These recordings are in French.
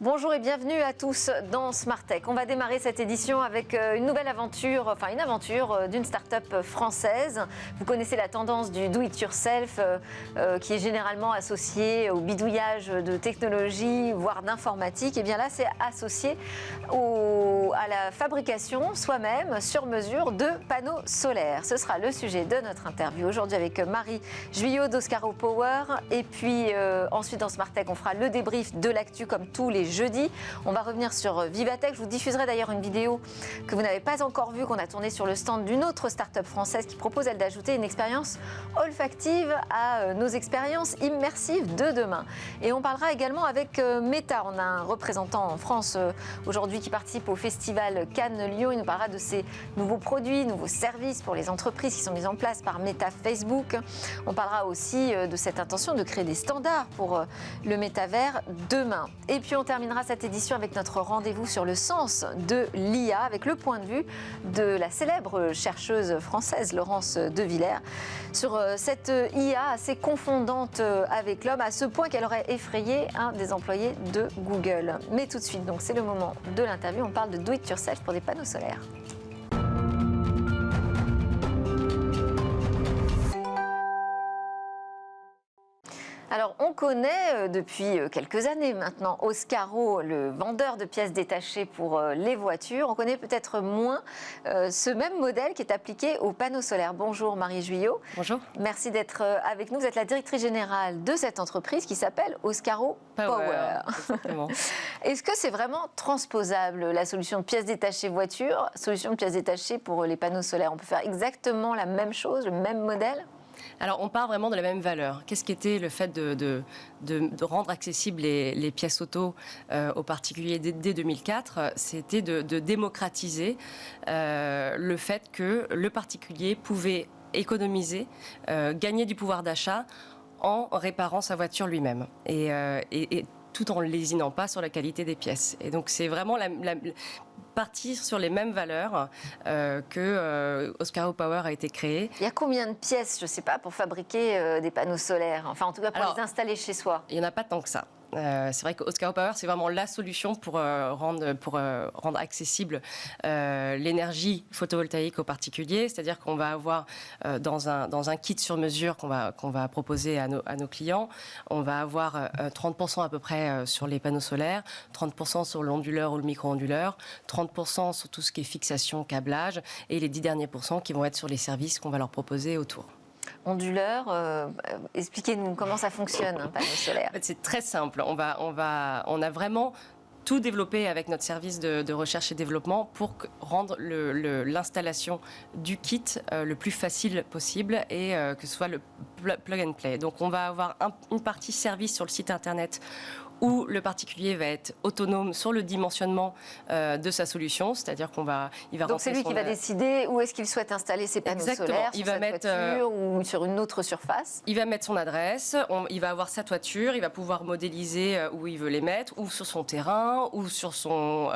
Bonjour et bienvenue à tous dans Smart Tech. On va démarrer cette édition avec une nouvelle aventure, une aventure d'une start-up française. Vous connaissez la tendance du do-it-yourself qui est généralement associée au bidouillage de technologie, voire d'informatique. Et bien là, c'est associé à la fabrication soi-même, sur mesure, de panneaux solaires. Ce sera le sujet de notre interview aujourd'hui avec Marie Juillot d'Oscaro Power. Et puis ensuite dans Smart Tech, on fera le débrief de l'actu comme tous les jeudis. On va revenir sur Vivatech. Je vous diffuserai d'ailleurs une vidéo que vous n'avez pas encore vue, qu'on a tournée sur le stand d'une autre start-up française qui propose, elle, d'ajouter une expérience olfactive à nos expériences immersives de demain. Et on parlera également avec Meta. On a un représentant en France aujourd'hui qui participe au festival Cannes-Lyon. Il nous parlera de ces nouveaux produits, nouveaux services pour les entreprises qui sont mis en place par Meta Facebook. On parlera aussi de cette intention de créer des standards pour le métavers demain. Et puis on terminera cette édition avec notre rendez-vous sur le sens de l'IA, avec le point de vue de la célèbre chercheuse française Laurence de Villers sur cette IA assez confondante avec l'homme, à ce point qu'elle aurait effrayé un des employés de Google. Mais tout de suite, donc c'est le moment de l'interview, on parle de do it yourself pour des panneaux solaires. Alors, on connaît depuis quelques années maintenant Oscaro, le vendeur de pièces détachées pour les voitures. On connaît peut-être moins ce même modèle qui est appliqué aux panneaux solaires. Bonjour Marie Juillot. Bonjour. Merci d'être avec nous. Vous êtes la directrice générale de cette entreprise qui s'appelle Oscaro Power. Est-ce que c'est vraiment transposable, la solution de pièces détachées voitures, solution de pièces détachées pour les panneaux solaires? On peut faire exactement la même chose, le même modèle? Alors, on part vraiment de la même valeur. Qu'est-ce qu'était le fait de rendre accessibles les pièces auto aux particuliers dès 2004? C'était de démocratiser le fait que le particulier pouvait économiser, gagner du pouvoir d'achat en réparant sa voiture lui-même. Et tout en ne lésinant pas sur la qualité des pièces. Et donc, c'est vraiment partir sur les mêmes valeurs que Oscaro Power a été créé. Il y a combien de pièces, je ne sais pas, pour fabriquer des panneaux solaires? Enfin, en tout cas, pour les installer chez soi. Il n'y en a pas tant que ça. C'est vrai que Oscaro Power, c'est vraiment la solution pour rendre accessible l'énergie photovoltaïque aux particuliers. C'est-à-dire qu'on va avoir dans un kit sur mesure qu'on va proposer à nos clients, on va avoir 30% à peu près sur les panneaux solaires, 30% sur l'onduleur ou le micro-onduleur, 30% sur tout ce qui est fixation, câblage, et les 10 derniers pourcents qui vont être sur les services qu'on va leur proposer autour. Onduleur, expliquez-nous comment ça fonctionne, un panneau solaire. En fait, c'est très simple. On a vraiment tout développé avec notre service de recherche et développement pour rendre l'installation du kit le plus facile possible et que ce soit le plug and play. Donc on va avoir une partie service sur le site internet où le particulier va être autonome sur le dimensionnement de sa solution, c'est-à-dire il va donc c'est lui qui va décider où est-ce qu'il souhaite installer ses panneaux solaires, sur sa voiture ou sur une autre surface. Il va mettre son adresse, il va avoir sa toiture, il va pouvoir modéliser où il veut les mettre, ou sur son terrain, ou sur son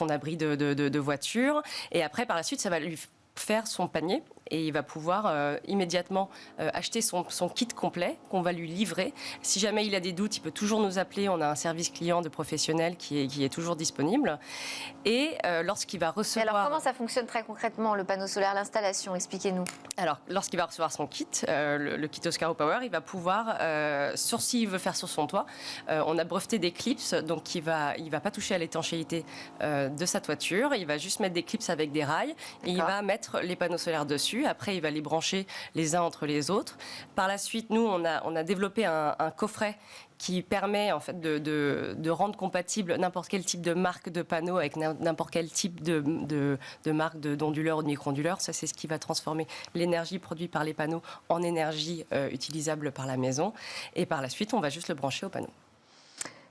abri de voiture. Et après, par la suite, ça va lui faire son panier et il va pouvoir immédiatement acheter son kit complet qu'on va lui livrer. Si jamais il a des doutes, il peut toujours nous appeler. On a un service client de professionnels qui est toujours disponible. Et lorsqu'il va recevoir... Et alors comment ça fonctionne très concrètement, le panneau solaire, l'installation? Expliquez-nous. Alors, lorsqu'il va recevoir son kit, le kit Oscaro Power, il va pouvoir, s'il veut faire sur son toit, on a breveté des clips, donc il va pas toucher à l'étanchéité de sa toiture. Il va juste mettre des clips avec des rails et il va mettre les panneaux solaires dessus. Après, il va les brancher les uns entre les autres. Par la suite, nous, on a développé un coffret qui permet en fait de rendre compatible n'importe quel type de marque de panneau avec n'importe quel type de marque d'onduleur ou de micro-onduleur. Ça, c'est ce qui va transformer l'énergie produite par les panneaux en énergie utilisable par la maison. Et par la suite, on va juste le brancher au panneau.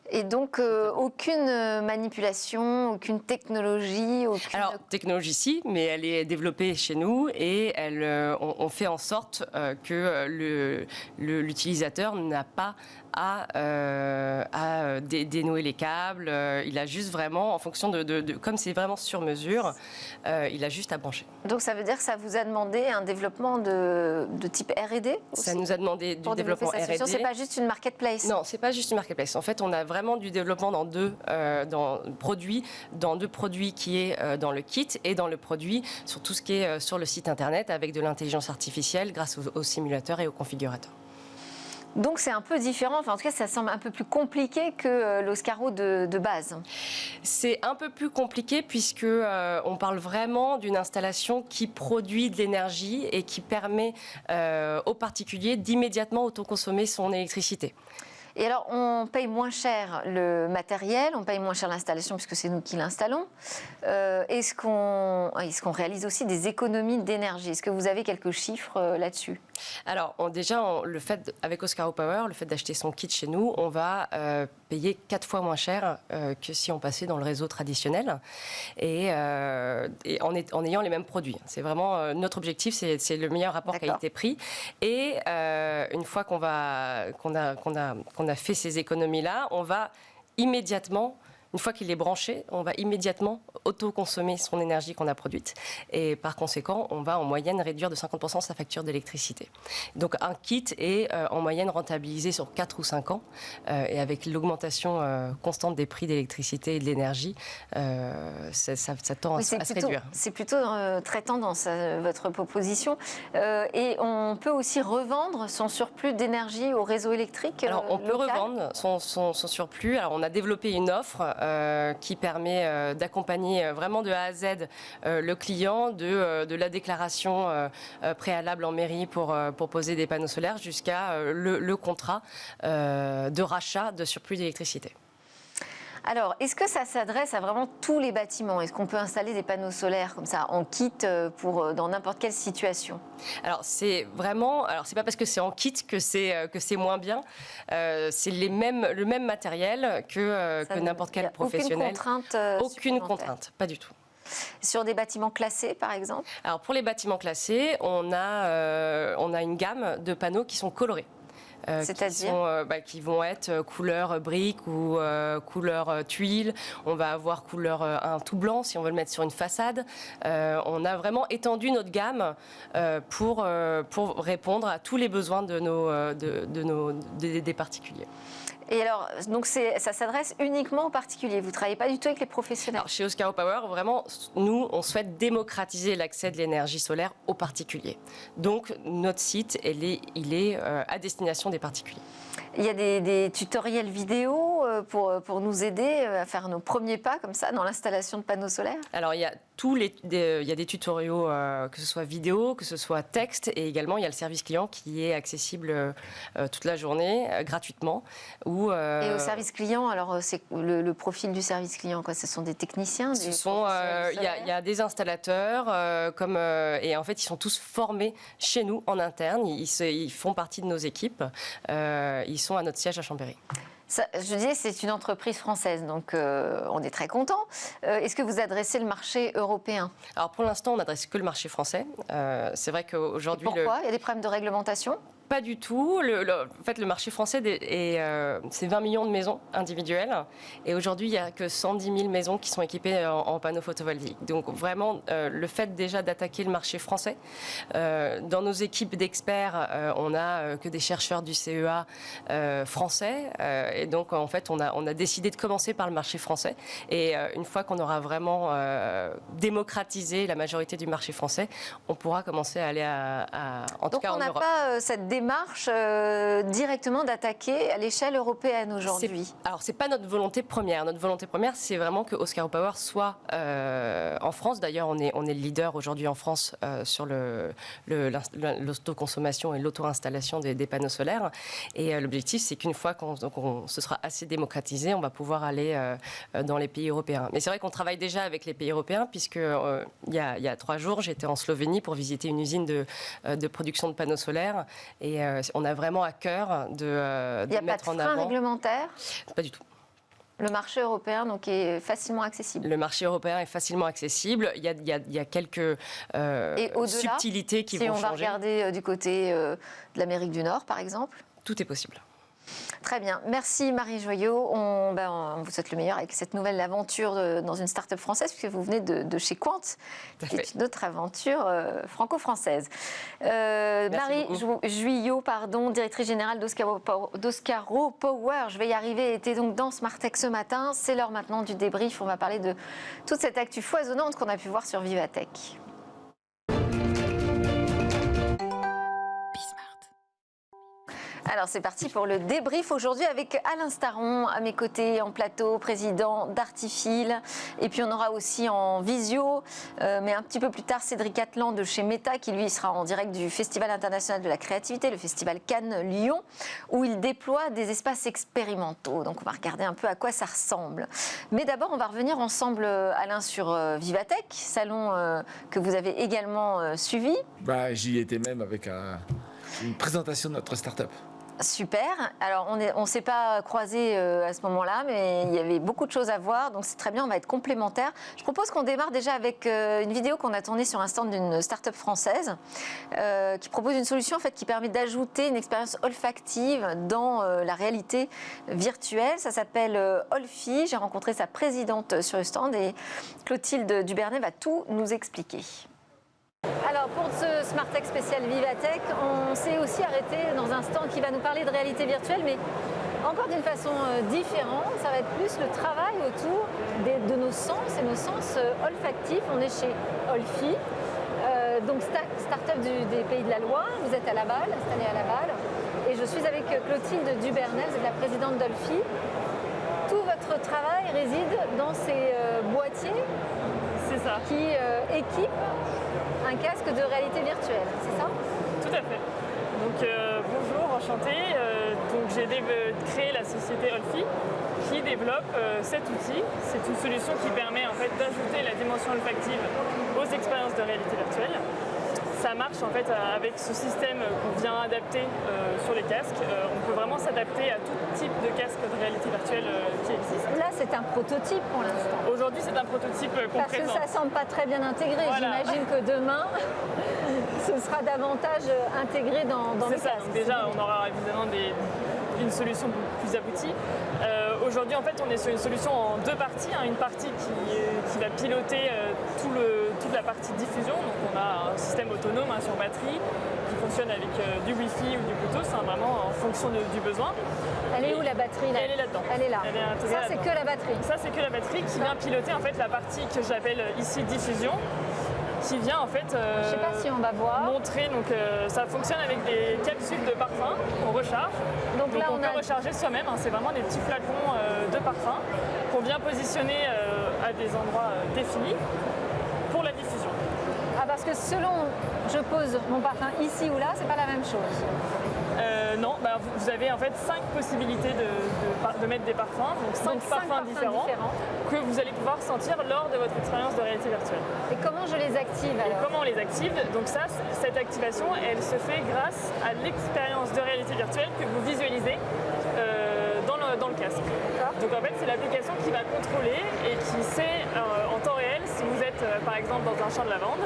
Et donc, aucune manipulation, aucune technologie, Alors, technologie si, mais elle est développée chez nous et on fait en sorte que l'utilisateur n'a pas à dénouer les câbles. Il a juste vraiment, en fonction comme c'est vraiment sur mesure, il a juste à brancher. Donc ça veut dire que ça vous a demandé un développement de type R&D aussi? Ça nous a demandé du développement R&D. C'est pas juste une marketplace? Non, c'est pas juste une marketplace. En fait, on a vraiment du développement dans deux produits qui est dans le kit et dans le produit sur tout ce qui est sur le site internet avec de l'intelligence artificielle grâce aux simulateurs et aux configurateurs. Donc c'est un peu différent, enfin en tout cas ça semble un peu plus compliqué que l'Oscaro de base. C'est un peu plus compliqué puisque on parle vraiment d'une installation qui produit de l'énergie et qui permet aux particuliers d'immédiatement autoconsommer son électricité. Et alors, on paye moins cher le matériel, on paye moins cher l'installation puisque c'est nous qui l'installons. Est-ce qu'on réalise aussi des économies d'énergie? Est-ce que vous avez quelques chiffres là-dessus? Alors, le fait, avec Oscaro Power, le fait d'acheter son kit chez nous, on va payer 4 fois moins cher que si on passait dans le réseau traditionnel et en ayant les mêmes produits. C'est vraiment notre objectif, c'est le meilleur rapport qualité-prix. Et une fois qu'on a fait ces économies-là, on va immédiatement, une fois qu'il est branché, on va immédiatement auto-consommer son énergie qu'on a produite. Et par conséquent, on va en moyenne réduire de 50% sa facture d'électricité. Donc un kit est en moyenne rentabilisé sur 4 ou 5 ans. Et avec l'augmentation constante des prix d'électricité et de l'énergie, ça tend à se réduire. C'est plutôt très tendance, votre proposition. Et on peut aussi revendre son surplus d'énergie au réseau électrique Alors, on peut local. revendre son surplus. Alors, on a développé une offre qui permet d'accompagner vraiment de A à Z le client de la déclaration préalable en mairie pour poser des panneaux solaires jusqu'à le contrat de rachat de surplus d'électricité. Alors, est-ce que ça s'adresse à vraiment tous les bâtiments? Est-ce qu'on peut installer des panneaux solaires comme ça en kit dans n'importe quelle situation? Alors c'est pas parce que c'est en kit que c'est moins bien. C'est le même matériel que n'importe quel professionnel. Aucune contrainte, pas du tout. Sur des bâtiments classés, par exemple? Alors pour les bâtiments classés, on a une gamme de panneaux qui sont colorés. C'est-à-dire qui vont être couleur brique ou couleur tuile. On va avoir couleur un tout blanc si on veut le mettre sur une façade. On a vraiment étendu notre gamme pour répondre à tous les besoins des particuliers. Et alors, donc ça s'adresse uniquement aux particuliers. Vous ne travaillez pas du tout avec les professionnels? Alors, chez Oscaro Power, vraiment, nous, on souhaite démocratiser l'accès de l'énergie solaire aux particuliers. Donc, notre site, il est à destination des particuliers. Il y a des tutoriels vidéo pour nous aider à faire nos premiers pas comme ça dans l'installation de panneaux solaires? Alors il y a des tutoriaux, que ce soit vidéo, que ce soit texte, et également il y a le service client qui est accessible toute la journée gratuitement. Et au service client, alors c'est le profil du service client, quoi? Ce sont des techniciens? Il y a des installateurs et en fait ils sont tous formés chez nous en interne. Ils font partie de nos équipes. Ils sont à notre siège à Chambéry. Je disais, c'est une entreprise française, donc on est très content. Est-ce que vous adressez le marché européen? Alors pour l'instant, on n'adresse que le marché français. C'est vrai qu'aujourd'hui... Pourquoi? Il y a des problèmes de réglementation? Pas du tout. En fait, le marché français, c'est 20 millions de maisons individuelles. Et aujourd'hui, il n'y a que 110 000 maisons qui sont équipées en panneaux photovoltaïques. Donc vraiment, le fait déjà d'attaquer le marché français. Dans nos équipes d'experts, on n'a que des chercheurs du CEA français. Et donc, en fait, on a décidé de commencer par le marché français. Et une fois qu'on aura vraiment démocratisé la majorité du marché français, on pourra commencer à aller en tout cas en Europe. Donc on n'a pas cette démarche directement d'attaquer à l'échelle européenne aujourd'hui? Alors, c'est pas notre volonté première. Notre volonté première, c'est vraiment que Oscaro Power soit en France. D'ailleurs, on est le leader aujourd'hui en France sur l'autoconsommation et l'auto-installation des panneaux solaires. Et l'objectif, c'est qu'une fois qu'on se sera assez démocratisé, on va pouvoir aller dans les pays européens. Mais c'est vrai qu'on travaille déjà avec les pays européens, puisque il y a 3 jours, j'étais en Slovénie pour visiter une usine de production de panneaux solaires. Et on a vraiment à cœur de mettre en avant. Il n'y a pas de frein réglementaire? Pas du tout. Le marché européen donc, est facilement accessible? Le marché européen est facilement accessible. Il y a quelques subtilités qui vont changer. Si on va regarder du côté de l'Amérique du Nord, par exemple? Tout est possible. Très bien. Merci Marie Joyot. On vous souhaite le meilleur avec cette nouvelle aventure dans une start-up française, puisque vous venez de chez Quant, qui est une autre aventure franco-française. Marie Joyot, directrice générale d'Oscaro Power, je vais y arriver, était donc dans Smart Tech ce matin. C'est l'heure maintenant du débrief. On va parler de toute cette actu foisonnante qu'on a pu voir sur Vivatech. Alors c'est parti pour le débrief aujourd'hui avec Alain Staron à mes côtés en plateau, président d'Artifil. Et puis on aura aussi en visio, mais un petit peu plus tard, Cédric Atlan de chez Meta qui lui sera en direct du Festival international de la créativité, le Festival Cannes-Lyon, où il déploie des espaces expérimentaux. Donc on va regarder un peu à quoi ça ressemble. Mais d'abord on va revenir ensemble, Alain, sur Vivatech, salon que vous avez également suivi. J'y étais même avec une présentation de notre start-up. Super. Alors, on ne s'est pas croisés à ce moment-là, mais il y avait beaucoup de choses à voir, donc c'est très bien, on va être complémentaires. Je propose qu'on démarre déjà avec une vidéo qu'on a tournée sur un stand d'une start-up française qui propose une solution en fait, qui permet d'ajouter une expérience olfactive dans la réalité virtuelle. Ça s'appelle Olfi. J'ai rencontré sa présidente sur le stand et Clotilde Dubernay va tout nous expliquer. Alors pour ce Smart Tech spécial Vivatech, on s'est aussi arrêté dans un stand qui va nous parler de réalité virtuelle, mais encore d'une façon différente. Ça va être plus le travail autour de nos sens et nos sens olfactifs. On est chez Olfi, donc start-up des Pays de la Loire. Vous êtes à Laval, installé à Laval, et je suis avec Clotilde Dubernay, vous êtes la présidente d'Olfi. Tout votre travail réside dans ces boîtiers qui équipent un casque de réalité virtuelle, c'est ça? Tout à fait. Donc bonjour, enchantée. Donc j'ai créé la société Olfi qui développe cet outil. C'est une solution qui permet en fait d'ajouter la dimension olfactive aux expériences de réalité virtuelle. Ça marche en fait avec ce système qu'on vient adapter sur les casques. On peut vraiment s'adapter à tout type de casque de réalité virtuelle qui existe. Là, c'est un prototype pour l'instant. Aujourd'hui, c'est un prototype qu'on Parce que ça ne semble pas très bien intégré. Voilà. J'imagine que demain, ce sera davantage intégré dans le casque. Donc déjà, on aura évidemment une solution plus aboutie. Aujourd'hui, en fait, on est sur une solution en deux parties. Une partie qui va piloter toute la partie diffusion. Donc, on a un système autonome sur batterie qui fonctionne avec du Wi-Fi ou du Bluetooth, vraiment en fonction du besoin. Elle est où la batterie là? Elle est là-dedans. Elle est là. Ça, c'est que la batterie. Ça, c'est que la batterie qui vient piloter en fait la partie que j'appelle ici diffusion, qui vient en fait je sais pas si on va voir. montrer. Donc ça fonctionne avec des capsules de parfum qu'on recharge. Donc là, on peut recharger soi-même. C'est vraiment des petits flacons de parfum qu'on vient positionner à des endroits définis pour la diffusion. Ah, parce que selon je pose mon parfum ici ou là, c'est pas la même chose. Non, vous avez en fait 5 possibilités de mettre des parfums, donc 5 parfums différents que vous allez pouvoir sentir lors de votre expérience de réalité virtuelle. Et comment je les active alors? Et comment on les active? Donc ça, cette activation, elle se fait grâce à l'expérience de réalité virtuelle que vous visualisez dans le casque. Donc en fait, c'est l'application qui va contrôler et qui sait en temps réel si vous êtes par exemple dans un champ de lavande.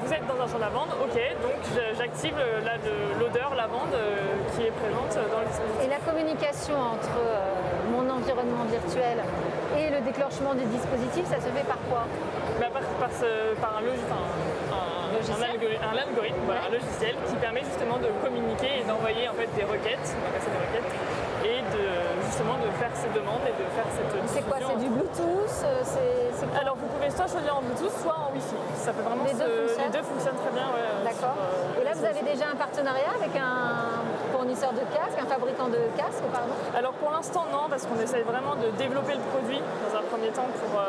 Vous êtes dans un champ de lavande, ok, donc j'active l'odeur lavande qui est présente dans le dispositif. Et la communication entre mon environnement virtuel et le déclenchement du dispositif, ça se fait par quoi? Par un algorithme, voilà, un logiciel qui permet justement de communiquer et d'envoyer en fait des requêtes, et justement de faire ces demandes et de faire cette diffusion. C'est quoi? C'est du Bluetooth? Alors vous pouvez soit choisir en Bluetooth, soit en Wi-Fi. Ça peut vraiment les deux fonctionnent très bien. D'accord. Et là vous avez déjà un partenariat avec un fournisseur de casques, un fabricant de casques, pardon? Alors pour l'instant non, parce qu'on essaye vraiment de développer le produit dans un premier temps pour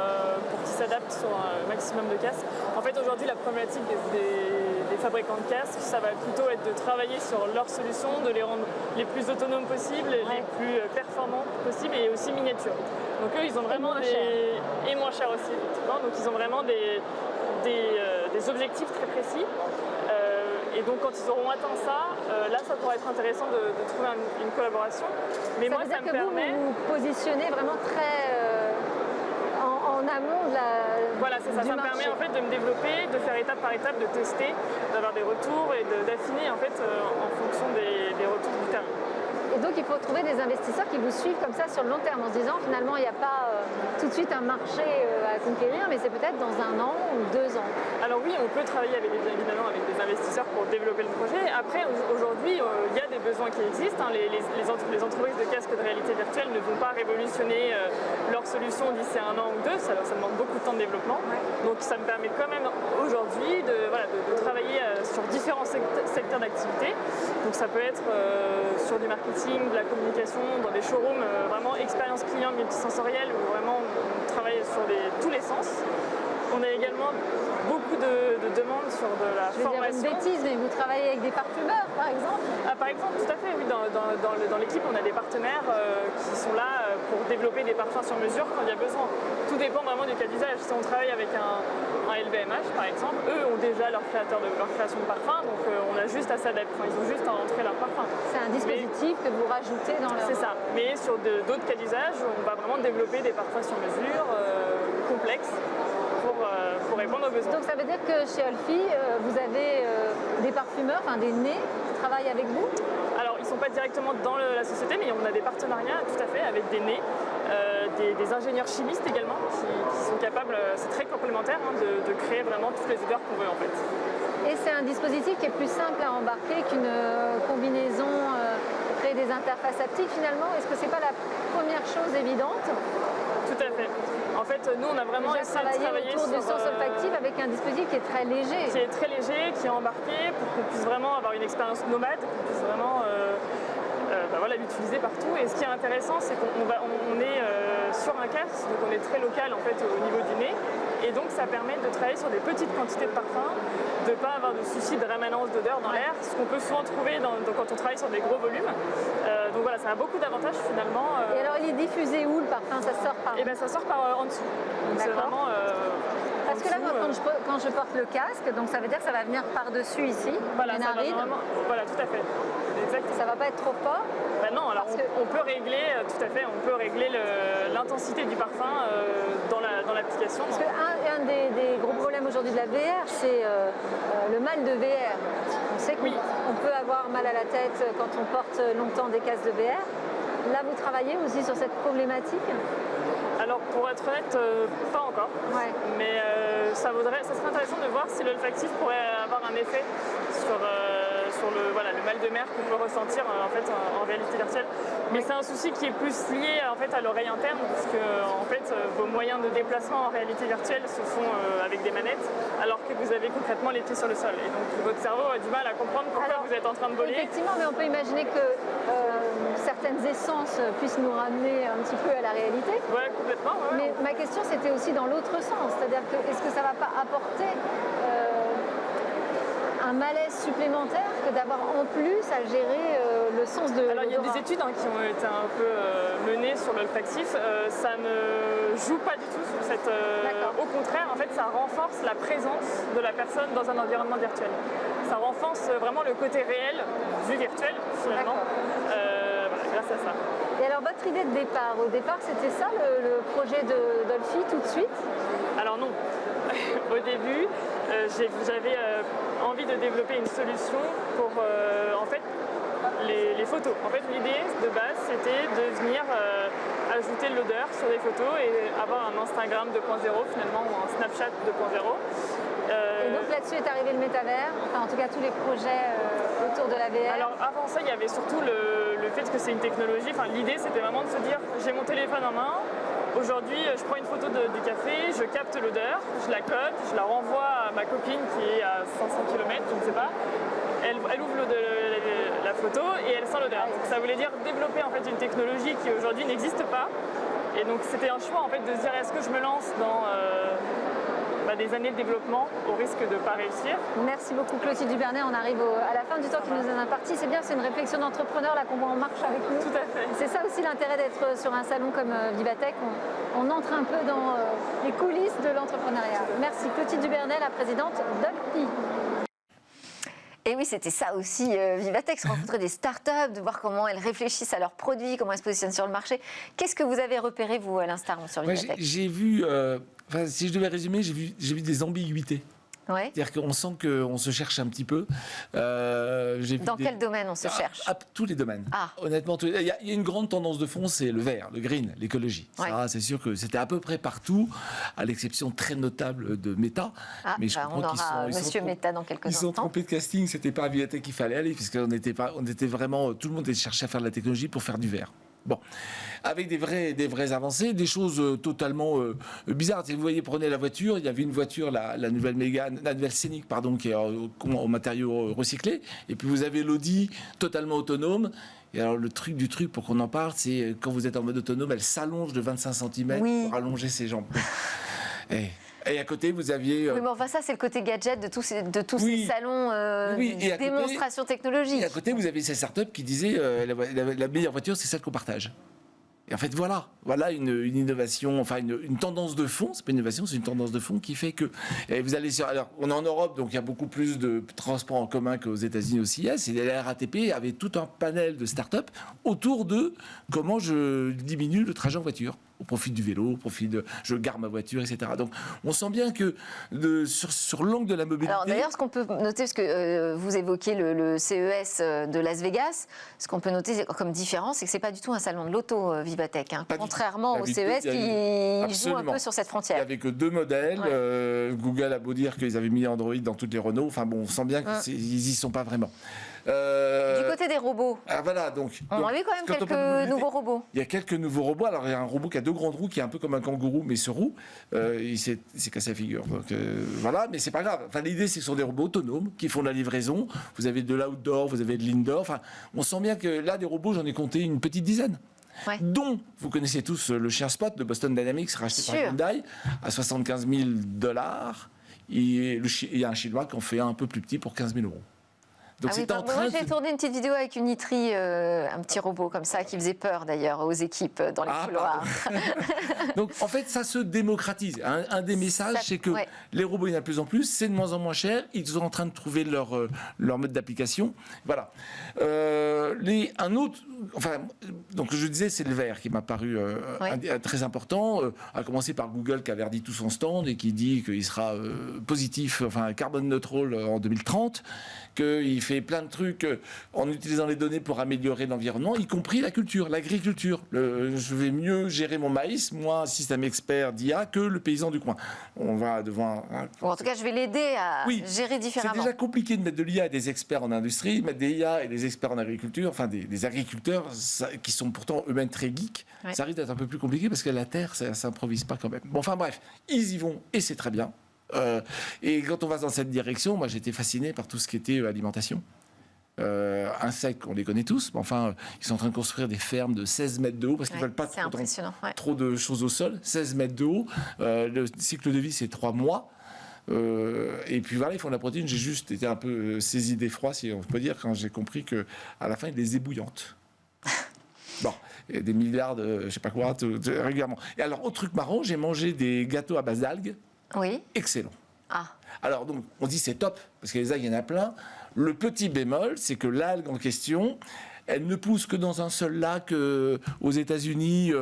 qu'il s'adapte sur un maximum de casques. En fait aujourd'hui la problématique des fabricants de casques, ça va plutôt être de travailler sur leurs solutions, de les rendre les plus autonomes possibles, les plus performants possibles et aussi miniatures. Donc eux, ils ont vraiment et moins cher aussi, effectivement. Donc ils ont vraiment des objectifs très précis. Et donc quand ils auront atteint ça, là ça pourrait être intéressant de trouver une collaboration. Mais ça veut dire que vous positionnez vraiment très en amont de la. Voilà, c'est ça. Ça me permet en fait de me développer, de faire étape par étape, de tester, d'avoir des retours et d'affiner en fait en fonction des retours du terrain. Et donc il faut trouver des investisseurs qui vous suivent comme ça sur le long terme, en se disant finalement il n'y a pas tout de suite un marché à conquérir, mais c'est peut-être dans 1 an ou 2 ans. Alors oui, on peut travailler évidemment avec des investisseurs pour développer le projet. Après, aujourd'hui, il y a des besoins qui existent. Les entreprises de casques de réalité virtuelle ne vont pas révolutionner leur solution d'ici 1 an ou 2, ça demande beaucoup de temps de développement. Donc ça me permet quand même aujourd'hui de travailler sur différents secteurs d'activité. Donc ça peut être sur du marketing, de la communication, dans des showrooms, vraiment expérience client multisensorielle, où vraiment on travaille sur tous les sens. On a également beaucoup de demandes sur de la formation. Je vais dire une bêtise, mais vous travaillez avec des parfumeurs, par exemple? Par exemple, tout à fait, oui. Dans l'équipe, on a des partenaires qui sont là pour développer des parfums sur mesure quand il y a besoin. Tout dépend vraiment du cas d'usage. Si on travaille avec un LVMH, par exemple, eux ont déjà leur créateur de leur création de parfum, donc on a juste à s'adapter. Enfin, ils ont juste à entrer leur parfum. C'est un dispositif que vous rajoutez dans leur... C'est ça. Mais sur d'autres cas d'usage, on va vraiment développer des parfums sur mesure, complexes, pour répondre aux besoins. Donc ça veut dire que chez Olfi, vous avez des parfumeurs, enfin des nez qui travaillent avec vous? Alors ils ne sont pas directement dans la société, mais on a des partenariats tout à fait avec des nez, des ingénieurs chimistes également qui sont capables, c'est très complémentaire, de créer vraiment toutes les odeurs qu'on veut en fait. Et c'est un dispositif qui est plus simple à embarquer qu'une combinaison, créer des interfaces haptiques finalement. Est-ce que c'est pas la première chose évidente? Tout à fait. En fait, nous, on a vraiment essayé de travailler autour du sur, sens olfactif avec un dispositif qui est très léger. Qui est très léger, qui est embarqué pour qu'on puisse vraiment avoir une expérience nomade, qu'on puisse vraiment l'utiliser partout. Et ce qui est intéressant, c'est qu'on est sur un casque, donc on est très local en fait au niveau du nez. Et donc ça permet de travailler sur des petites quantités de parfums, de ne pas avoir de soucis de rémanence d'odeur dans l'air, ce qu'on peut souvent trouver quand on travaille sur des gros volumes. Donc voilà, ça a beaucoup d'avantages finalement. Et alors il est diffusé où le parfum? Ça sort par... Eh bien ça sort par en dessous. Donc c'est vraiment... Parce que là, moi, quand je porte le casque, donc ça veut dire que ça va venir par-dessus ici, voilà, les narines. Voilà, tout à fait. Exactement. Ça va pas être trop fort? Ben non, alors on peut régler, tout à fait, on peut régler l'intensité du parfum dans l'application. Parce qu'un des gros problèmes aujourd'hui de la VR, c'est le mal de VR. On sait qu'on peut avoir mal à la tête quand on porte longtemps des casques de VR. Là, vous travaillez aussi sur cette problématique? Alors pour être honnête, pas encore. Ouais. Mais ça serait intéressant de voir si l'olfactif pourrait avoir un effet sur le mal de mer qu'on peut ressentir en réalité virtuelle. Mais c'est un souci qui est plus lié en fait à l'oreille interne, parce que en fait vos moyens de déplacement en réalité virtuelle se font avec des manettes, alors que vous avez concrètement les pieds sur le sol. Et donc votre cerveau a du mal à comprendre pourquoi vous êtes en train de voler. Effectivement, mais on peut imaginer que certaines essences puissent nous ramener un petit peu à la réalité. Ouais, complètement. Ouais, mais ma question c'était aussi dans l'autre sens, c'est-à-dire que est-ce que ça ne va pas apporter un malaise supplémentaire que d'avoir en plus à gérer le sens de l'odorat? Alors il y a des études qui ont été un peu menées sur l'olfactif. Ça ne joue pas du tout sur cette... au contraire, en fait, ça renforce la présence de la personne dans un environnement virtuel. Ça renforce vraiment le côté réel du virtuel, finalement, grâce à ça. Et alors votre idée de départ, au départ c'était ça le projet d'Olfi tout de suite? Alors non. Au début, j'avais envie de développer une solution pour en fait les photos. En fait, l'idée de base, c'était de venir ajouter de l'odeur sur des photos et avoir un Instagram 2.0 finalement, ou un Snapchat 2.0. Et donc là-dessus est arrivé le métavers, enfin en tout cas tous les projets autour de la VR. Alors avant ça, il y avait surtout le fait que c'est une technologie. Enfin, l'idée, c'était vraiment de se dire, j'ai mon téléphone en main. Aujourd'hui, je prends une photo du café, je capte l'odeur, je la code, je la renvoie à ma copine qui est à 500 km, je ne sais pas. Elle ouvre la photo et elle sent l'odeur. Ça voulait dire développer en fait une technologie qui aujourd'hui n'existe pas. Et donc c'était un choix en fait de se dire est-ce que je me lance dans des années de développement au risque de ne pas réussir. Merci beaucoup Clotilde Dubernet, on arrive à la fin du temps qui nous est imparti. C'est bien, c'est une réflexion d'entrepreneur là qu'on voit en marche avec nous. Tout à fait. C'est ça aussi l'intérêt d'être sur un salon comme Vivatech. On entre un peu dans les coulisses de l'entrepreneuriat. Merci Clotilde Dubernet, la présidente d'Olfi. Et oui, c'était ça aussi, Vivatech, rencontrer des startups, de voir comment elles réfléchissent à leurs produits, comment elles se positionnent sur le marché. Qu'est-ce que vous avez repéré, vous, à l'instar, sur Vivatech? J'ai vu, si je devais résumer, j'ai vu des ambiguïtés. Ouais. C'est-à-dire qu'on sent qu'on se cherche un petit peu. Dans quel domaine on se cherche? Tous les domaines. Ah. Honnêtement, il y a une grande tendance de fond, c'est le vert, le green, l'écologie. Ouais. Ça, c'est sûr que c'était à peu près partout, à l'exception très notable de Meta. Mais je on comprends qu'ils aura sont- ils Monsieur sont- Meta dans quelques Ils sont instants. trompés de casting, c'était pas à Vivatech qu'il fallait aller, puisqu'on était pas, on était vraiment, tout le monde cherchait à faire de la technologie pour faire du vert. Bon, avec des vraies avancées, des choses totalement bizarres. Si vous voyez, prenez la voiture, il y avait une voiture, la nouvelle Mégane, la nouvelle Scénic, pardon, qui est au matériaux recyclés, et puis vous avez l'Audi totalement autonome. Et alors le truc du truc, pour qu'on en parle, c'est quand vous êtes en mode autonome, elle s'allonge de 25 cm Oui. pour allonger ses jambes. Et à côté, vous aviez... Oui, mais enfin, ça, c'est le côté gadget de tous ces Oui. salons Oui, et à côté- démonstration Et technologique. à côté, vous avez ces startups qui disaient la meilleure voiture, c'est celle qu'on partage. Et en fait, voilà une innovation, enfin une tendance de fond. C'est pas une innovation, c'est une tendance de fond qui fait que et vous allez sur. Alors, on est en Europe, donc il y a beaucoup plus de transports en commun qu'aux États-Unis au CES. Et la RATP avait tout un panel de startups autour de comment je diminue le trajet en voiture. Au profit du vélo, au profit de je gare ma voiture, etc. Donc on sent bien que sur l'angle de la mobilité. Alors d'ailleurs, ce qu'on peut noter, parce que vous évoquez le CES de Las Vegas, ce qu'on peut noter comme différence, c'est que c'est pas du tout un salon de l'auto, Vivatech, hein, Pas du contrairement tout. au CES qui joue un Absolument. peu sur cette Il n'y frontière. avait que 2 modèles. Ouais. Google a beau dire qu'ils avaient mis Android dans toutes les Renault. Enfin bon, on sent bien qu'ils n'y sont pas vraiment. Du côté des robots, Ah, voilà, donc on a vu quand même quand on parle de mobilité, quelques nouveaux robots. Il y a quelques nouveaux robots. Alors, il y a un robot qui a 2 grandes roues, qui est un peu comme un kangourou, mais ce roue, il s'est cassé la figure. Donc, voilà, mais c'est pas grave. Enfin, l'idée, c'est que ce sont des robots autonomes qui font de la livraison. Vous avez de l'outdoor, vous avez de l'indoor. Enfin, on sent bien que là, des robots, j'en ai compté une petite dizaine. Ouais. Dont, vous connaissez tous le chien Spot de Boston Dynamics, racheté par Hyundai, à $75 000. Et il y a un Chinois qui en fait un peu plus petit pour 15 000 euros. Donc, c'est en train moi, j'ai tourné une petite vidéo avec une Itri, un petit robot comme ça, qui faisait peur d'ailleurs aux équipes dans les couloirs. Donc en fait, ça se démocratise. Un des messages, c'est que les robots, il y en a de plus en plus, c'est de moins en moins cher. Ils sont en train de trouver leur mode d'application. Voilà. Un autre, enfin, donc je disais, c'est le vert qui m'a paru très important. À commencer par Google qui a verdit tout son stand et qui dit qu'il sera positif, enfin carbone neutral en 2030, qu'il fait plein de trucs en utilisant les données pour améliorer l'environnement, y compris la culture, l'agriculture. Je vais mieux gérer mon maïs, moi, système expert d'IA, que le paysan du coin. On va devant... Ou en tout cas, je vais l'aider à gérer différemment. C'est déjà compliqué de mettre de l'IA et des experts en industrie, mettre des IA et des experts en agriculture, enfin des agriculteurs qui sont pourtant eux-mêmes très geeks. Ouais. Ça risque d'être un peu plus compliqué parce que la terre, ça s'improvise pas quand même. Bon, enfin bref, ils y vont et c'est très bien. Et quand on va dans cette direction, moi j'étais fasciné par tout ce qui était alimentation. Insectes, on les connaît tous, mais enfin, ils sont en train de construire des fermes de 16 mètres de haut parce qu'ils ne veulent pas trop de choses au sol. 16 mètres de haut, le cycle de vie c'est 3 mois. Et puis voilà, ils font de la protéine. J'ai juste été un peu saisi d'effroi, si on peut dire, quand j'ai compris qu'à la fin, ils les ébouillantent. Bon, il y a des milliards de, je sais pas quoi, régulièrement. Et alors, autre truc marrant, j'ai mangé des gâteaux à base d'algues. Oui. Excellent. Ah. Alors, donc, on dit c'est top, parce que les algues, il y en a plein. Le petit bémol, c'est que l'algue en question, elle ne pousse que dans un seul lac aux États-Unis,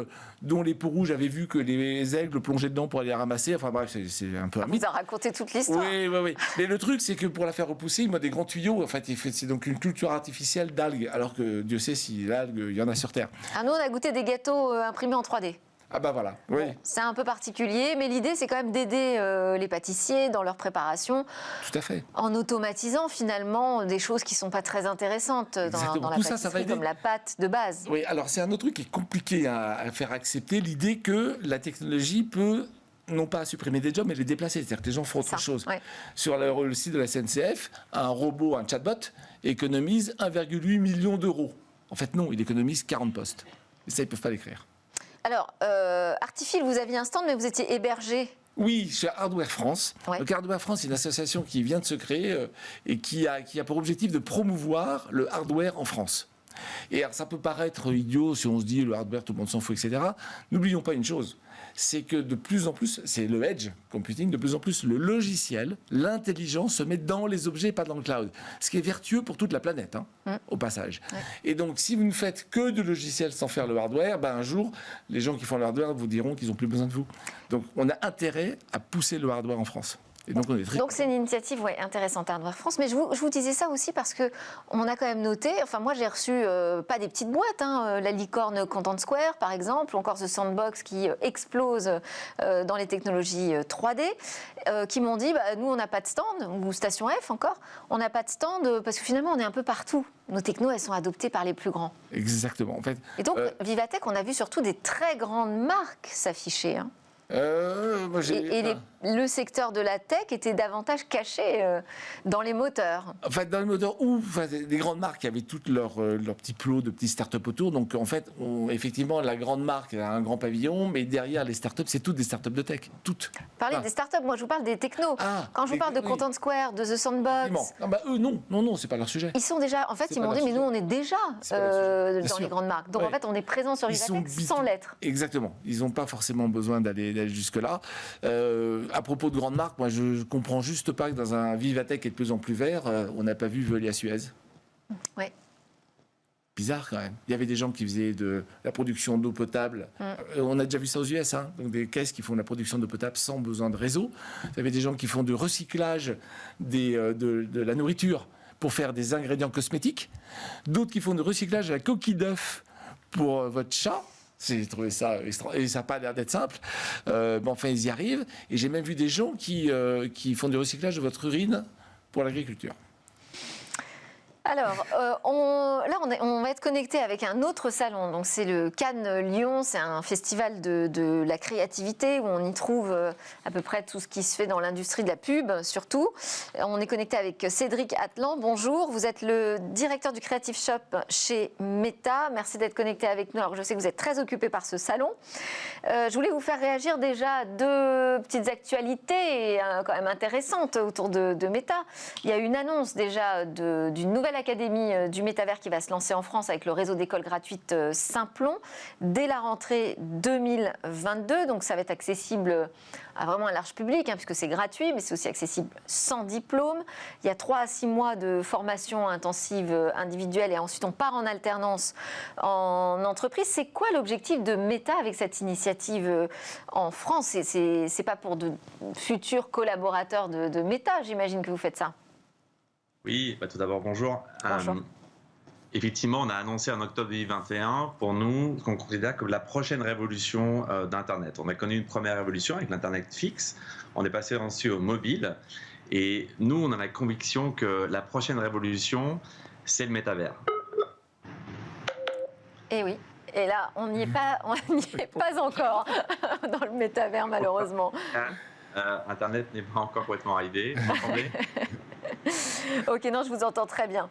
dont les peaux rouges avaient vu que les aigles plongeaient dedans pour aller la ramasser. Enfin bref, c'est un peu un mythe. Vous en racontez toute l'histoire. Oui. Mais le truc, c'est que pour la faire repousser, il met des grands tuyaux. En fait, c'est donc une culture artificielle d'algues, alors que Dieu sait si l'algue, il y en a sur Terre. Ah, nous, on a goûté des gâteaux imprimés en 3D. Ah bah voilà, oui. Bon, c'est un peu particulier, mais l'idée, c'est quand même d'aider les pâtissiers dans leur préparation. Tout à fait. En automatisant finalement des choses qui ne sont pas très intéressantes dans la pâtisserie, comme la pâte de base. Oui, alors c'est un autre truc qui est compliqué à faire accepter, l'idée que la technologie peut non pas supprimer des jobs, mais les déplacer. C'est-à-dire que les gens font autre chose. Ouais. Sur le site de la SNCF, un robot, un chatbot, économise 1,8 million d'euros. En fait, non, il économise 40 postes. Et ça, ils ne peuvent pas l'écrire. Alors, Artifil, vous aviez un stand, mais vous étiez hébergé. Oui, chez Hardware France. Ouais. Donc Hardware France, c'est une association qui vient de se créer et qui a pour objectif de promouvoir le hardware en France. Et alors, ça peut paraître idiot si on se dit le hardware, tout le monde s'en fout, etc. N'oublions pas une chose, c'est que de plus en plus, c'est le edge computing, de plus en plus le logiciel, l'intelligence se met dans les objets, pas dans le cloud. Ce qui est vertueux pour toute la planète, au passage. Ouais. Et donc, si vous ne faites que du logiciel sans faire le hardware, un jour, les gens qui font le hardware vous diront qu'ils n'ont plus besoin de vous. Donc, on a intérêt à pousser le hardware en France. Et donc, on est très Donc c'est une initiative intéressante à Hardware France, mais je vous disais ça aussi parce qu'on a quand même noté, enfin moi j'ai reçu pas des petites boîtes, la licorne Content Square par exemple, ou encore The Sandbox qui explose dans les technologies 3D, qui m'ont dit nous on n'a pas de stand, ou Station F encore, on n'a pas de stand parce que finalement on est un peu partout. Nos technos, elles sont adoptées par les plus grands. Exactement. En fait, Et donc Vivatech, on a vu surtout des très grandes marques s'afficher. Le secteur de la tech était davantage caché dans les moteurs. En fait, dans les moteurs ou des grandes marques qui avaient toutes leurs petits plots de petites startups autour. Donc, en fait, effectivement, la grande marque a un grand pavillon, mais derrière les startups, c'est toutes des startups de tech. Toutes. Parlez des startups, moi je vous parle des technos. Quand je vous parle de Content Square, de The Sandbox. Eux, non, c'est pas leur sujet. Ils sont déjà. En fait, ils m'ont dit, mais nous, on est déjà dans les grandes marques. Donc, en fait, on est présent sur Vivatech sans l'être. Exactement. Ils n'ont pas forcément besoin d'aller jusque-là. À propos de grandes marques, moi, je comprends juste pas que dans un Vivatech qui est de plus en plus vert, on n'a pas vu Veolia Suez. Oui. Bizarre quand même. Il y avait des gens qui faisaient de la production d'eau potable. On a déjà vu ça aux US, donc des caisses qui font de la production d'eau potable sans besoin de réseau. Il y avait des gens qui font du recyclage de la nourriture pour faire des ingrédients cosmétiques. D'autres qui font du recyclage de la coquille d'œuf pour votre chat. J'ai trouvé ça et ça n'a pas l'air d'être simple. Mais enfin, ils y arrivent. Et j'ai même vu des gens qui font du recyclage de votre urine pour l'agriculture. Alors, on va être connecté avec un autre salon. Donc, c'est le Cannes Lyon. C'est un festival de la créativité où on y trouve à peu près tout ce qui se fait dans l'industrie de la pub, surtout. On est connecté avec Cédric Atlan. Bonjour. Vous êtes le directeur du Creative Shop chez Meta. Merci d'être connecté avec nous. Alors, je sais que vous êtes très occupé par ce salon. Je voulais vous faire réagir déjà à deux petites actualités quand même intéressantes autour de Meta. Il y a une annonce déjà d'une nouvelle académie du métavers qui va se lancer en France avec le réseau d'écoles gratuites Simplon dès la rentrée 2022. Donc ça va être accessible à vraiment un large public, puisque c'est gratuit, mais c'est aussi accessible sans diplôme. Il y a 3 à 6 mois de formation intensive individuelle et ensuite on part en alternance en entreprise. C'est quoi l'objectif de Meta avec cette initiative en France? C'est pas pour de futurs collaborateurs de Meta, j'imagine que vous faites ça. Oui, tout d'abord, bonjour. Effectivement, on a annoncé en octobre 2021, pour nous, qu'on considère comme la prochaine révolution d'Internet. On a connu une première révolution avec l'Internet fixe, on est passé ensuite au mobile, et nous, on a la conviction que la prochaine révolution, c'est le métavers. Et oui. Et là, on n'y est pas encore dans le métavers, malheureusement. Internet n'est pas encore complètement arrivé, vous m'entendez? Ok, non, je vous entends très bien.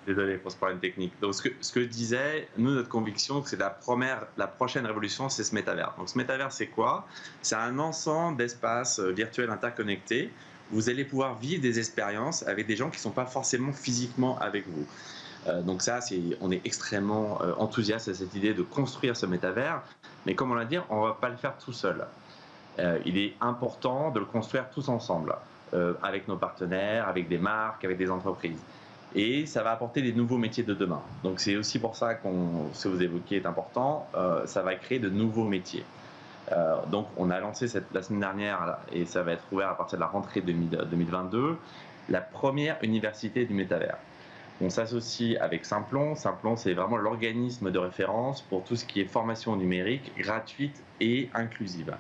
Désolé pour ce problème technique. Donc, ce que je disais, nous, notre conviction, c'est la prochaine révolution, c'est ce métavers. Donc, ce métavers, c'est quoi? C'est un ensemble d'espaces virtuels interconnectés. Vous allez pouvoir vivre des expériences avec des gens qui ne sont pas forcément physiquement avec vous. Donc ça, on est extrêmement enthousiaste à cette idée de construire ce métavers. Mais comme on l'a dit, on ne va pas le faire tout seul. Il est important de le construire tous ensemble. Avec nos partenaires, avec des marques, avec des entreprises. Et ça va apporter des nouveaux métiers de demain. Donc c'est aussi pour ça ce que vous évoquez est important, ça va créer de nouveaux métiers. Donc on a lancé la semaine dernière, et ça va être ouvert à partir de la rentrée 2022, la première université du métavers. On s'associe avec Simplon. Simplon, c'est vraiment l'organisme de référence pour tout ce qui est formation numérique gratuite et inclusive.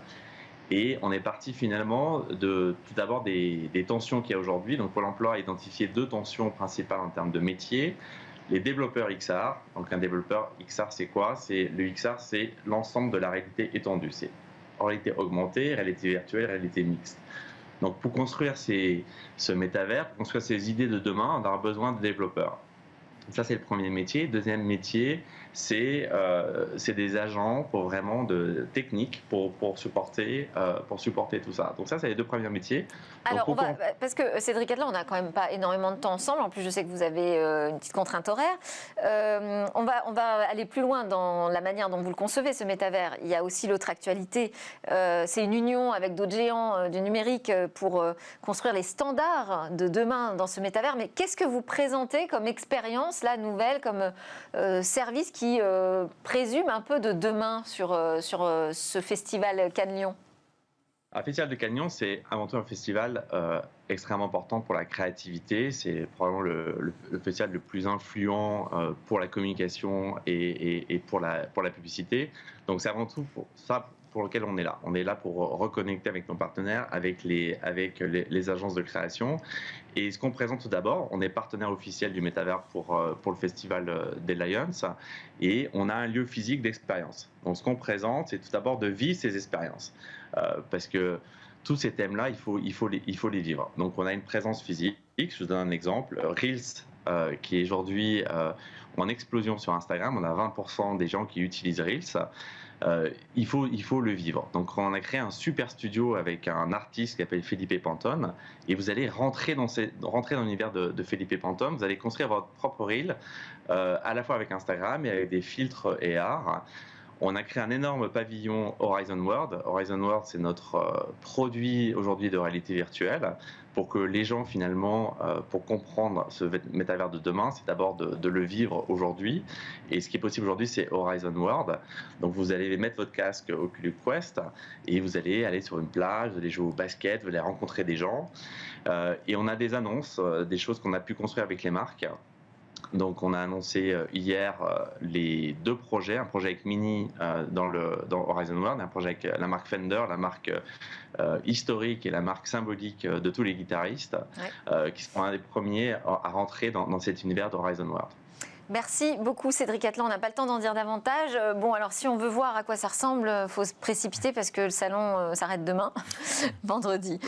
Et on est parti finalement tout d'abord des tensions qu'il y a aujourd'hui. Donc Pôle emploi a identifié 2 tensions principales en termes de métiers. Les développeurs XR. Donc un développeur XR, c'est quoi? Le XR, c'est l'ensemble de la réalité étendue. C'est réalité augmentée, réalité virtuelle, réalité mixte. Donc pour construire ce métavers, pour construire ces idées de demain, on aura besoin de développeurs. Ça, c'est le premier métier. Deuxième métier, c'est des agents pour vraiment techniques pour supporter tout ça. Donc ça, c'est les 2 premiers métiers. Alors, parce que Cédric Atlan, on n'a quand même pas énormément de temps ensemble. En plus, je sais que vous avez une petite contrainte horaire. On va aller plus loin dans la manière dont vous le concevez, ce métavers. Il y a aussi l'autre actualité. C'est une union avec d'autres géants du numérique pour construire les standards de demain dans ce métavers. Mais qu'est-ce que vous présentez comme expérience, là, nouvelle, comme service qui présume un peu de demain sur ce festival Cannes Lyon? Un festival de Cannes, c'est avant tout un festival extrêmement important pour la créativité. C'est probablement le festival le plus influent pour la communication et pour la publicité. Donc c'est avant tout pour ça pour lequel on est là. On est là pour reconnecter avec nos partenaires, avec les agences de création. Et ce qu'on présente tout d'abord, on est partenaire officiel du Métavers pour le festival des Lions et on a un lieu physique d'expérience. Donc ce qu'on présente, c'est tout d'abord de vivre ces expériences. Parce que tous ces thèmes-là, il faut les vivre. Donc on a une présence physique. Je vous donne un exemple. Reels, qui est aujourd'hui en explosion sur Instagram. On a 20% des gens qui utilisent Reels. Il faut le vivre. Donc on a créé un super studio avec un artiste qui s'appelle Felipe Pantone et vous allez rentrer dans l'univers de Felipe Pantone. Vous allez construire votre propre reel à la fois avec Instagram et avec des filtres AR. On a créé un énorme pavillon Horizon World. Horizon World, c'est notre produit aujourd'hui de réalité virtuelle pour que les gens, finalement, pour comprendre ce métavers de demain, c'est d'abord de le vivre aujourd'hui. Et ce qui est possible aujourd'hui, c'est Horizon World. Donc, vous allez mettre votre casque Oculus Quest et vous allez aller sur une plage, vous allez jouer au basket, vous allez rencontrer des gens. Et on a des annonces, des choses qu'on a pu construire avec les marques. Donc, on a annoncé hier les 2 projets, un projet avec Mini dans Horizon World, un projet avec la marque Fender, la marque historique et la marque symbolique de tous les guitaristes, qui seront un des premiers à rentrer dans cet univers d'Horizon World. Merci beaucoup Cédric Atlan, on n'a pas le temps d'en dire davantage. Bon, alors si on veut voir à quoi ça ressemble, il faut se précipiter parce que le salon s'arrête demain, vendredi.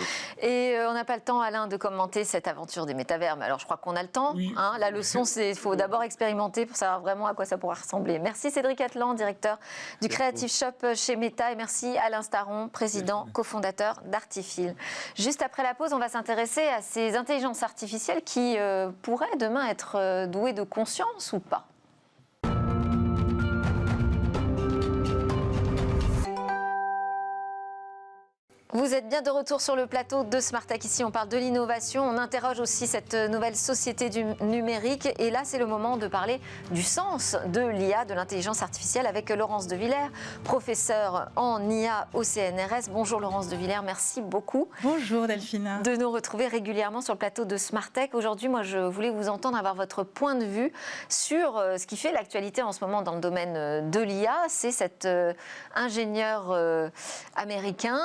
Et on n'a pas le temps, Alain, de commenter cette aventure des métavers, mais alors je crois qu'on a le temps. Oui. Hein, la leçon, c'est qu'il faut d'abord expérimenter pour savoir vraiment à quoi ça pourra ressembler. Merci Cédric Atlan, directeur du Creative Shop chez Meta, et merci Alain Staron, président, cofondateur d'Artifil. Juste après la pause, on va s'intéresser à ces intelligences artificielles qui pourraient demain être douées de conscience ou pas. Vous êtes bien de retour sur le plateau de Smart Tech. Ici, on parle de l'innovation. On interroge aussi cette nouvelle société du numérique. Et là, c'est le moment de parler du sens de l'IA, de l'intelligence artificielle, avec Laurence de Villers, professeure en IA au CNRS. Bonjour Laurence de Villers, merci beaucoup. Bonjour Delphine. De nous retrouver régulièrement sur le plateau de Smart Tech. Aujourd'hui, moi, je voulais vous entendre avoir votre point de vue sur ce qui fait l'actualité en ce moment dans le domaine de l'IA. C'est cet ingénieur américain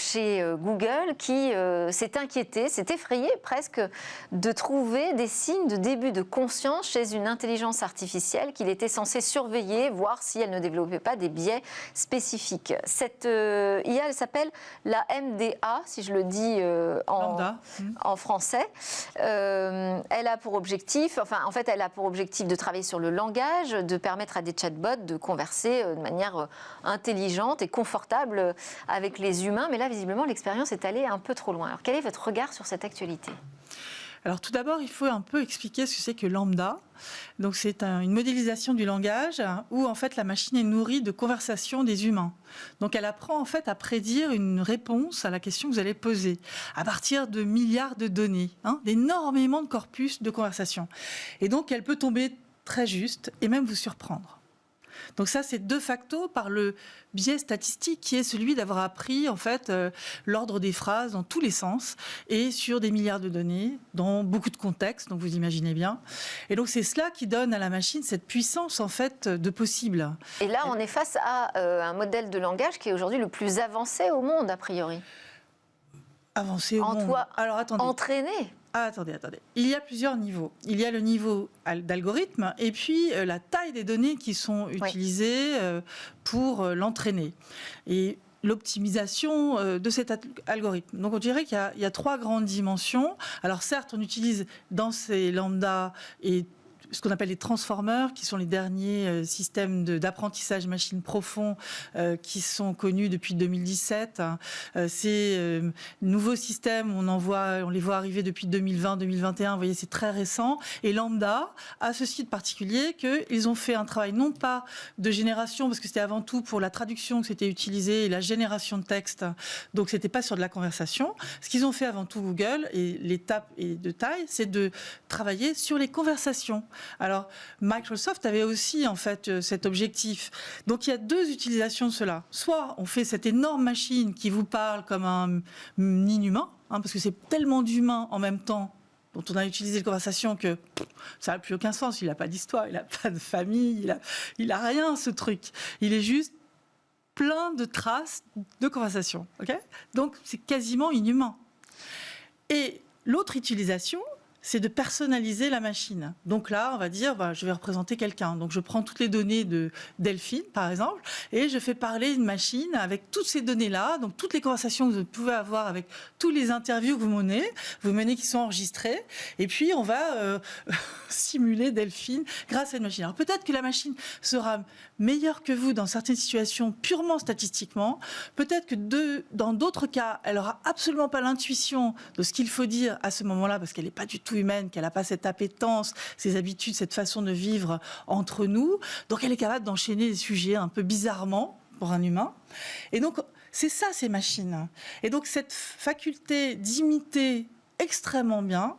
chez Google qui s'est inquiété, s'est effrayé presque de trouver des signes de début de conscience chez une intelligence artificielle qu'il était censé surveiller, voir si elle ne développait pas des biais spécifiques. Cette IA, elle s'appelle la MDA, si je le dis en français. Elle a pour objectif, elle a pour objectif de travailler sur le langage, de permettre à des chatbots de converser de manière intelligente et confortable avec les humains. Mais là, visiblement, l'expérience est allée un peu trop loin. Alors, quel est votre regard sur cette actualité ? Alors, tout d'abord, il faut un peu expliquer ce que c'est que Lambda. Donc, c'est une modélisation du langage où, en fait, la machine est nourrie de conversations des humains. Donc, elle apprend, en fait, à prédire une réponse à la question que vous allez poser à partir de milliards de données, d'énormément de corpus de conversations. Et donc, elle peut tomber très juste et même vous surprendre. Donc ça, c'est de facto par le biais statistique qui est celui d'avoir appris en fait l'ordre des phrases dans tous les sens et sur des milliards de données, dans beaucoup de contextes, donc vous imaginez bien. Et donc c'est cela qui donne à la machine cette puissance en fait de possible. Et là, on est face à un modèle de langage qui est aujourd'hui le plus avancé au monde, a priori. Avancé au monde. Alors attendez. Entraîné. Ah, attendez. Il y a plusieurs niveaux. Il y a le niveau d'algorithme et puis la taille des données qui sont utilisées pour l'entraîner. Et l'optimisation de cet algorithme. Donc on dirait qu'il y a 3 grandes dimensions. Alors certes, on utilise dans ces lambda et ce qu'on appelle les transformers, qui sont les derniers systèmes d'apprentissage machine profond qui sont connus depuis 2017. Ces nouveaux systèmes, on les voit arriver depuis 2020-2021. Vous voyez, c'est très récent. Et Lambda a ceci de particulier qu'ils ont fait un travail non pas de génération, parce que c'était avant tout pour la traduction que c'était utilisé et la génération de texte. Donc, c'était pas sur de la conversation. Ce qu'ils ont fait avant tout Google, et l'étape est de taille, c'est de travailler sur les conversations. Alors, Microsoft avait aussi, en fait, cet objectif. Donc, il y a deux utilisations de cela. Soit on fait cette énorme machine qui vous parle comme un inhumain, parce que c'est tellement d'humains en même temps dont on a utilisé la conversation que ça n'a plus aucun sens. Il n'a pas d'histoire, il n'a pas de famille, il a rien, ce truc. Il est juste plein de traces de conversation. Okay, donc, c'est quasiment inhumain. Et l'autre utilisation, c'est de personnaliser la machine. Donc là, on va dire, je vais représenter quelqu'un. Donc je prends toutes les données de Delphine, par exemple, et je fais parler une machine avec toutes ces données-là, donc toutes les conversations que vous pouvez avoir avec tous les interviews que vous menez qui sont enregistrées, et puis on va simuler Delphine grâce à une machine. Alors peut-être que la machine sera meilleure que vous dans certaines situations purement statistiquement, peut-être que dans d'autres cas, elle n'aura absolument pas l'intuition de ce qu'il faut dire à ce moment-là, parce qu'elle n'est pas du tout humaine, qu'elle n'a pas cette appétence, ces habitudes, cette façon de vivre entre nous. Donc elle est capable d'enchaîner des sujets un peu bizarrement pour un humain. Et donc c'est ça, ces machines. Et donc cette faculté d'imiter extrêmement bien,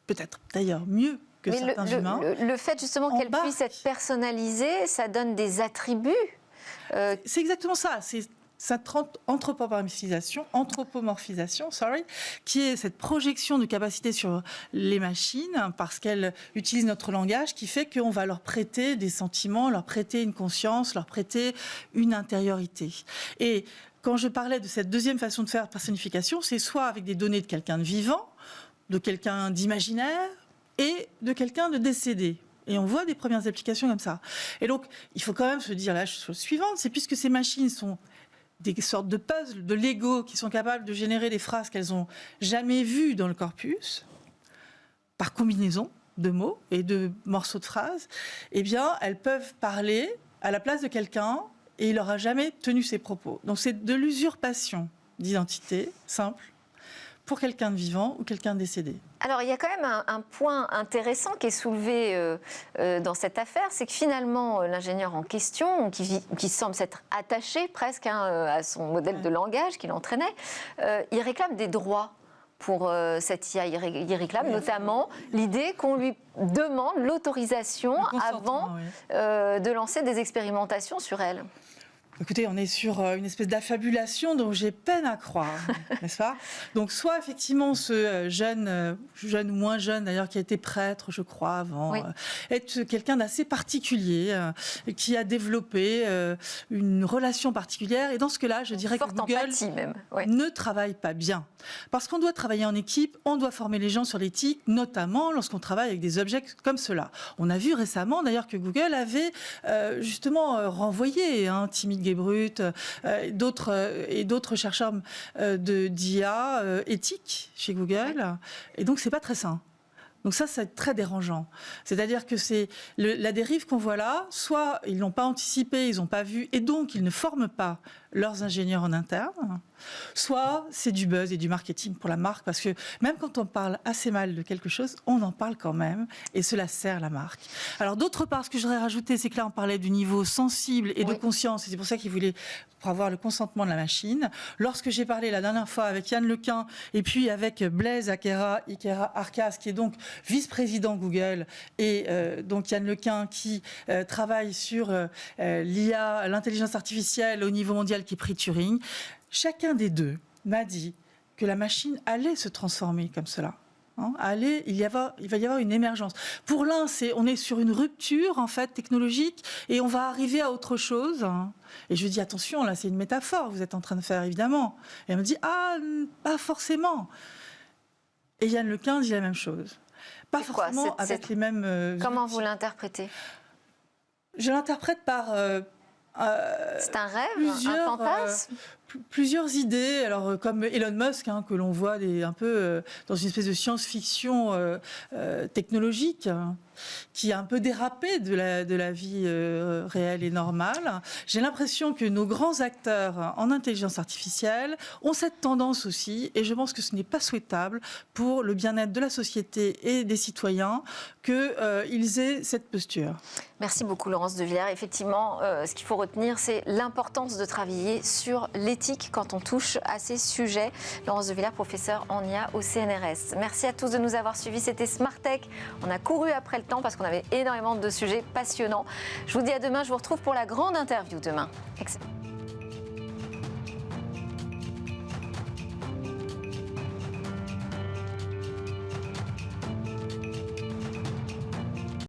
peut-être d'ailleurs mieux que certains humains. Le fait justement qu'elle puisse être personnalisée, ça donne des attributs. C'est exactement ça. C'est cette anthropomorphisation, qui est cette projection de capacité sur les machines, parce qu'elles utilisent notre langage, qui fait qu'on va leur prêter des sentiments, leur prêter une conscience, leur prêter une intériorité. Et quand je parlais de cette deuxième façon de faire personnification, c'est soit avec des données de quelqu'un de vivant, de quelqu'un d'imaginaire et de quelqu'un de décédé. Et on voit des premières applications comme ça. Et donc, il faut quand même se dire la chose suivante, c'est puisque ces machines sont des sortes de puzzles, de Lego, qui sont capables de générer des phrases qu'elles n'ont jamais vues dans le corpus, par combinaison de mots et de morceaux de phrases, eh bien, elles peuvent parler à la place de quelqu'un et il n'aura jamais tenu ses propos. Donc, c'est de l'usurpation d'identité simple pour quelqu'un de vivant ou quelqu'un de décédé. Alors, il y a quand même un point intéressant qui est soulevé dans cette affaire, c'est que finalement, l'ingénieur en question, qui semble s'être attaché presque à son modèle de langage qu'il entraînait, il réclame des droits pour cette IA. Il réclame notamment l'idée qu'on lui demande l'autorisation avant de lancer des expérimentations sur elle. Écoutez, on est sur une espèce d'affabulation dont j'ai peine à croire, n'est-ce pas ? Donc, soit effectivement ce jeune ou moins jeune d'ailleurs, qui a été prêtre, je crois, avant, est quelqu'un d'assez particulier, qui a développé une relation particulière. Et dans ce cas-là, je dirais que Google ne travaille pas bien. Parce qu'on doit travailler en équipe, on doit former les gens sur l'éthique, notamment lorsqu'on travaille avec des objets comme cela. On a vu récemment d'ailleurs que Google avait justement renvoyé Timmy Gebruth et d'autres chercheurs d'IA éthiques chez Google. Et donc, c'est pas très sain. Donc ça, c'est très dérangeant. C'est-à-dire que c'est la dérive qu'on voit là, soit ils n'ont pas anticipé, ils n'ont pas vu, et donc ils ne forment pas leurs ingénieurs en interne, soit c'est du buzz et du marketing pour la marque, parce que même quand on parle assez mal de quelque chose, on en parle quand même, et cela sert la marque. Alors d'autre part, ce que je voudrais rajouter, c'est que là on parlait du niveau sensible et de conscience, et c'est pour ça qu'il voulait avoir le consentement de la machine. Lorsque j'ai parlé la dernière fois avec Yann Lequin, et puis avec Blaise Ikera-Arcas, qui est donc vice-président Google, et donc Yann Lequin qui travaille sur l'IA, l'intelligence artificielle au niveau mondial, qui est prix Turing, chacun des deux m'a dit que la machine allait se transformer comme cela. Il va y avoir une émergence. Pour l'un, on est sur une rupture en fait technologique et on va arriver à autre chose. Et je lui dis attention, là c'est une métaphore que vous êtes en train de faire évidemment. Et elle me dit pas forcément. Et Yann Lequin dit la même chose. Pas forcément avec les mêmes. Comment vous l'interprétez ? Je l'interprète par. C'est un rêve, un fantasme. Plusieurs idées, alors comme Elon Musk, que l'on voit un peu dans une espèce de science-fiction technologique, qui a un peu dérapé de la vie réelle et normale. J'ai l'impression que nos grands acteurs en intelligence artificielle ont cette tendance aussi, et je pense que ce n'est pas souhaitable pour le bien-être de la société et des citoyens qu'ils aient cette posture. Merci beaucoup Laurence de Villers. Effectivement, ce qu'il faut retenir, c'est l'importance de travailler sur l'éthique quand on touche à ces sujets. Laurence de Villers, professeure en IA au CNRS. Merci à tous de nous avoir suivis. C'était Smart Tech. On a couru après le le temps parce qu'on avait énormément de sujets passionnants. Je vous dis à demain, je vous retrouve pour la grande interview demain. Excellent.